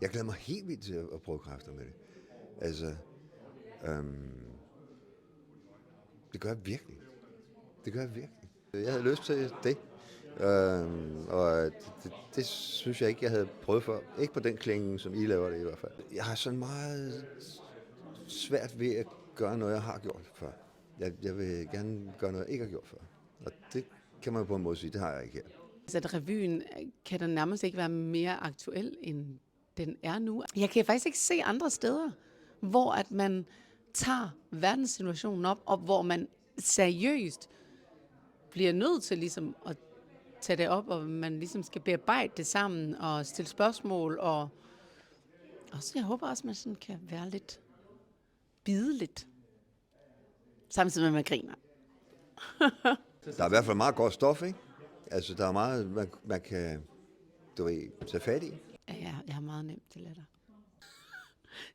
Jeg glæder mig helt vildt til at prøve kræfter med det. Altså, det gør jeg virkelig. Det gør jeg virkelig. Jeg havde lyst til det. Og det synes jeg ikke, jeg havde prøvet før. Ikke på den klinge, som I laver det i hvert fald. Jeg har sådan meget svært ved at gøre noget, jeg har gjort før. Jeg vil gerne gøre noget, jeg ikke har gjort før. Og det kan man på en måde sige, det har jeg ikke her. Så at revyen kan da nærmest ikke være mere aktuel, end den er nu. Jeg kan faktisk ikke se andre steder, hvor at man tager verdenssituationen op, og hvor man seriøst bliver nødt til ligesom at tage det op, og man ligesom skal bearbejde det sammen og stille spørgsmål. Og så jeg håber også, at man sådan kan være lidt bideligt, samtidig med, at man griner. Der er i hvert fald meget godt stof, ikke? Altså, der er meget, man kan, tage fat i. Ja, jeg har meget nemt til latter.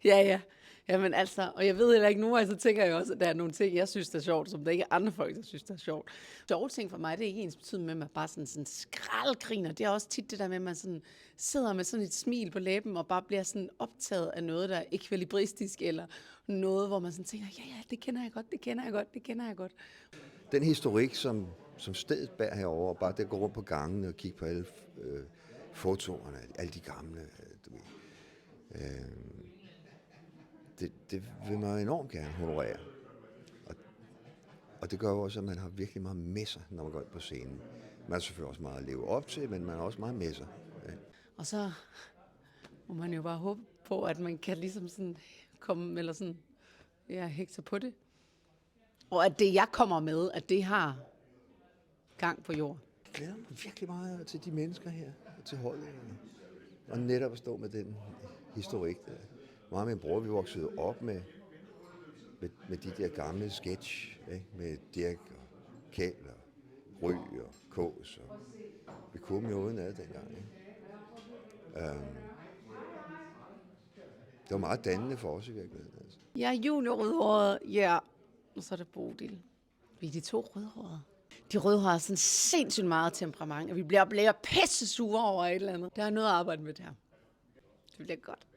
Ja. Jamen altså, og jeg ved heller ikke nu, så tænker jeg også, at der er nogle ting, jeg synes, der er sjovt, som der ikke er andre folk, der synes, der er sjovt. Sjove ting for mig, det er ikke ens betydning med, at man bare sådan skraldgriner. Det er også tit det der med, at man sådan sidder med sådan et smil på læben, og bare bliver sådan optaget af noget, der er ekvilibristisk, eller noget, hvor man sådan tænker, ja, det kender jeg godt. Den historik, som stedet bærer herover, bare det at gå rundt på gangene og kigge på alle fotoerne, alle de gamle, du ved. Det vil man enormt gerne honorere. Og det gør jo også, at man har virkelig meget med sig, når man går ind på scenen. Man har selvfølgelig også meget at leve op til, men man har også meget med sig. Ja. Og så må man jo bare håbe på, at man kan ligesom sådan komme, eller sådan, hægte sig på det. Og at det, jeg kommer med, at det har gang på jord. Jeg glæder mig virkelig meget til de mennesker her, til holdet. Og netop at stå med den historik der. Mig og min bror, vi voksede op med de der gamle sketch, ikke? Med Dirch og Kjeld og Ry og Kås. Og vi kunne dem jo uden ad dengang. Ikke? Det var meget dannende for os i virkeligheden. Altså. Jeg er junior-rødhåret, ja. Og så er det Bodil. Vi er de 2 rødhårede. De rødhårede har sådan sindssygt meget temperament, og vi bliver pisse sure over et eller andet. Der er noget at arbejde med der. Det bliver godt.